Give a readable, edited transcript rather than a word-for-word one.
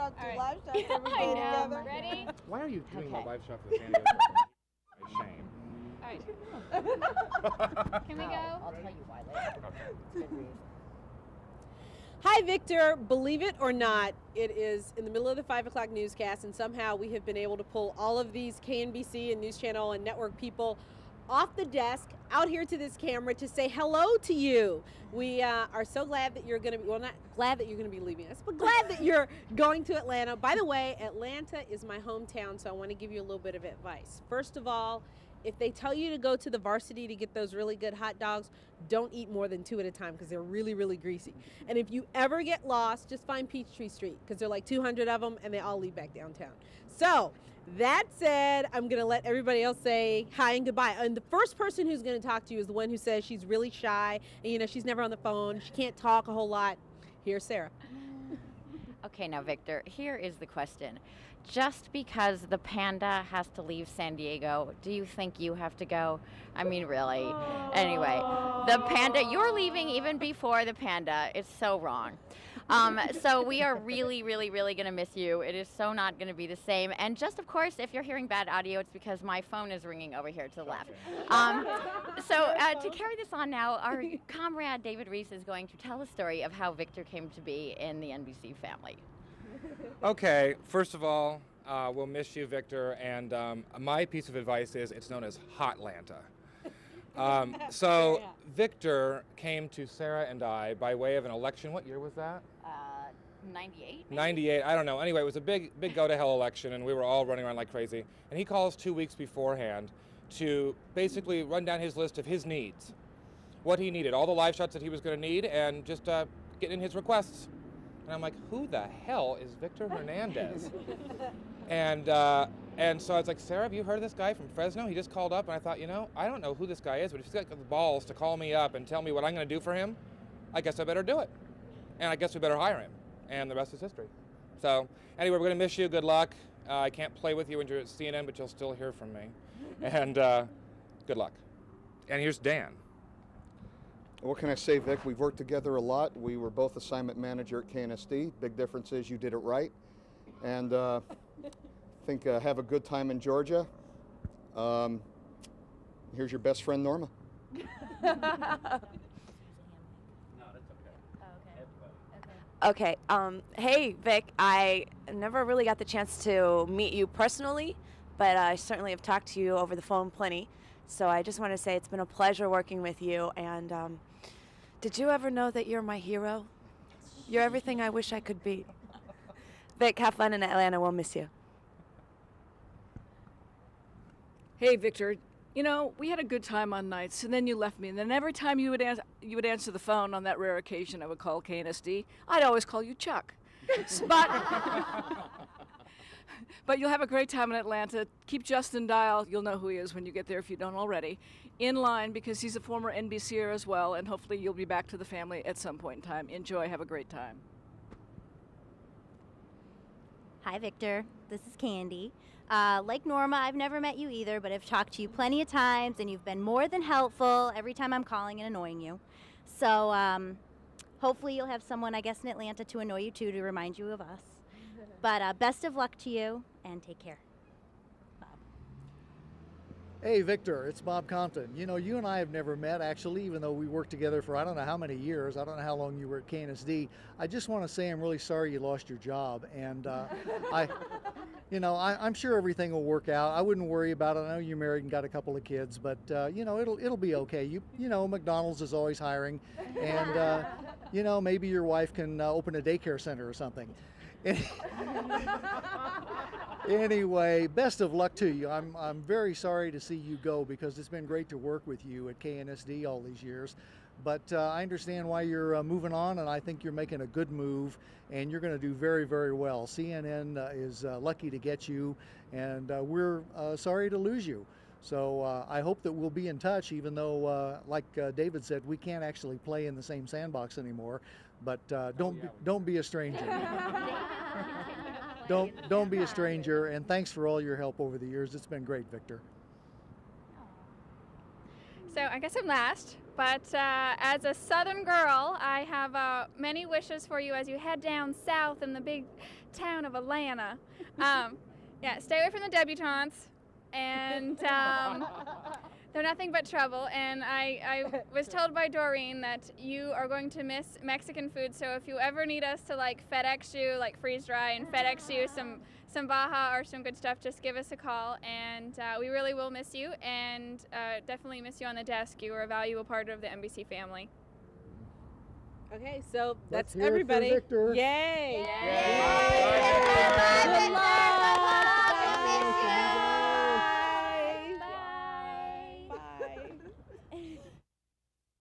out All to right. live shots every I day know. together. Ready? Why are you doing Okay. the live shot for the San Diego Shame. All right. Can we go? I'll tell you why later. It's good reason. Hi, Victor. Believe it or not, it is in the middle of the 5 o'clock newscast, and somehow we have been able to pull all of these KNBC and News Channel and network people off the desk out here to this camera to say hello to you. We are so glad that you're going to be, well, not glad that you're going to be leaving us, but glad that you're going to Atlanta. By the way, Atlanta is my hometown, so I want to give you a little bit of advice. First of all, if they tell you to go to the Varsity to get those really good hot dogs, don't eat more than 2 at a time because they're really, really greasy. And if you ever get lost, just find Peachtree Street because there are like 200 of them and they all lead back downtown. So that said, I'm going to let everybody else say hi and goodbye. And the first person who's going to talk to you is the one who says she's really shy and, you know, she's never on the phone. She can't talk a whole lot. Here's Sarah. Okay, now, Victor, here is the question. Just because the panda has to leave San Diego, do you think you have to go? I mean, really. Anyway, the panda, you're leaving even before the panda. It's so wrong. So we are really, really, really going to miss you. It is so not going to be the same. And just, of course, if you're hearing bad audio, it's because my phone is ringing over here to the left. To carry this on now, our comrade David Reese is going to tell a story of how Victor came to be in the NBC family. Okay, first of all, we'll miss you, Victor, and my piece of advice is it's known as Hotlanta. So Victor came to Sarah and I by way of an election. What year was that? 98? 98, I don't know. Anyway, it was a big go-to-hell election, and we were all running around like crazy. And he calls 2 weeks beforehand to basically run down his list of his needs, what he needed, all the live shots that he was going to need, and just get in his requests. And I'm like, who the hell is Victor Hernandez? And so I was like, Sarah, have you heard of this guy from Fresno? He just called up, and I thought, you know, I don't know who this guy is, but if he's got the balls to call me up and tell me what I'm going to do for him, I guess I better do it. And I guess we better hire him. And the rest is history. So anyway, we're going to miss you. Good luck. I can't play with you when you're at CNN, but you'll still hear from me. And good luck. And here's Dan. What can I say, Vic? We've worked together a lot. We were both assignment manager at KNSD. Big difference is you did it right. And I think have a good time in Georgia. Here's your best friend, Norma. Okay. Hey, Vic. I never really got the chance to meet you personally, but I certainly have talked to you over the phone plenty. So I just want to say it's been a pleasure working with you. And did you ever know that you're my hero? You're everything I wish I could be. Vic, have fun in Atlanta. We'll miss you. Hey, Victor. You know, we had a good time on nights, and then you left me. And then every time you would answer the phone on that rare occasion I would call KNSD, I'd always call you Chuck. But you'll have a great time in Atlanta. Keep Justin Dial, you'll know who he is when you get there if you don't already, in line because he's a former NBCer as well, and hopefully you'll be back to the family at some point in time. Enjoy, have a great time. Hi, Victor. This is Candy. Like Norma, I've never met you either, but I've talked to you plenty of times, and you've been more than helpful every time I'm calling and annoying you. So hopefully you'll have someone, I guess, in Atlanta to annoy you too, to remind you of us. But best of luck to you, and take care. Bob. Hey, Victor, it's Bob Compton. You know, you and I have never met, actually, even though we worked together for I don't know how many years. I don't know how long you were at KNSD. I just want to say I'm really sorry you lost your job. And I'm sure everything will work out. I wouldn't worry about it. I know you're married and got a couple of kids, but, it'll be okay. You know, McDonald's is always hiring. And, maybe your wife can open a daycare center or something. Anyway, best of luck to you. I'm very sorry to see you go because it's been great to work with you at KNSD all these years. But I understand why you're moving on, and I think you're making a good move, and you're going to do very, very well. CNN is lucky to get you, and we're sorry to lose you. So I hope that we'll be in touch, even though, like David said, we can't actually play in the same sandbox anymore. But don't be a stranger. Don't be a stranger. And thanks for all your help over the years. It's been great, Victor. So I guess I'm last, but as a Southern girl, I have many wishes for you as you head down south in the big town of Atlanta. Yeah, stay away from the debutantes, and they're nothing but trouble. And I was told by Doreen that you are going to miss Mexican food, so if you ever need us to like FedEx you, like freeze dry and FedEx you some Baja or some good stuff, just give us a call, and we really will miss you, and definitely miss you on the desk. You are a valuable part of the NBC family. Okay, so Let's that's hear it for everybody. Victor. Yay!